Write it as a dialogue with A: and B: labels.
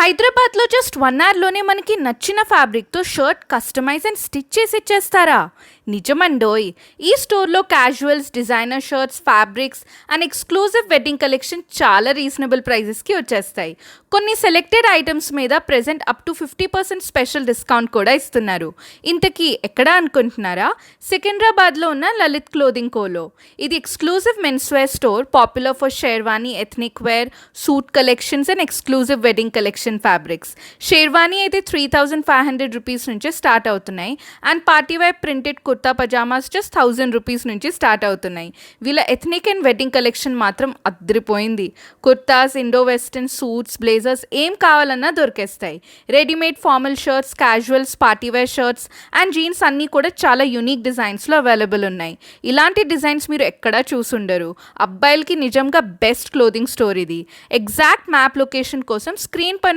A: హైదరాబాద్లో జస్ట్ 1 అవర్లోనే మనకి నచ్చిన ఫ్యాబ్రిక్తో షర్ట్ కస్టమైజ్ అండ్ స్టిచ్ చేసి ఇచ్చేస్తారా? నిజమండోయ్. ఈ స్టోర్లో casuals, designer shirts, fabrics and exclusive wedding collection చాలా రీజనబుల్ ప్రైజెస్కి వచ్చేస్తాయి. కొన్ని సెలెక్టెడ్ ఐటమ్స్ మీద present up to 50% special discount కూడా ఇస్తున్నారు. ఇంతకీ ఎక్కడ అనుకుంటున్నారా? సికింద్రాబాద్లో ఉన్న లలిత్ క్లోదింగ్ కోలో. ఇది exclusive men's wear store, popular for sherwani, ethnic wear, suit collections and exclusive wedding collection fabrics. Sherwani అయితే 3,500 రూపీస్ నుంచి స్టార్ట్ అవుతున్నాయి and party wear printed kurta pyjamas just 1,000 rupees నుంచి స్టార్ట్ అవుతున్నాయి. వీళ్ళ ఎథ్నిక్ అండ్ వెడ్డింగ్ కలెక్షన్ మాత్రం అద్దరిపోయింది. Kurtas, Indo western, suits, blazers ఏం కావాలన్నా దొరికేస్తాయి. Readymade formal shirts, casuals, party wear shirts and jeans అన్నీ కూడా చాలా యూనిక్ డిజైన్స్లో అవైలబుల్ ఉన్నాయి. ఇలాంటి డిజైన్స్ మీరు ఎక్కడా చూసుండరు. అబ్బాయిలకి నిజంగా బెస్ట్ క్లోదింగ్ స్టోర్ ఇది. ఎగ్జాక్ట్ మ్యాప్ లొకేషన్ కోసం స్క్రీన్ పైన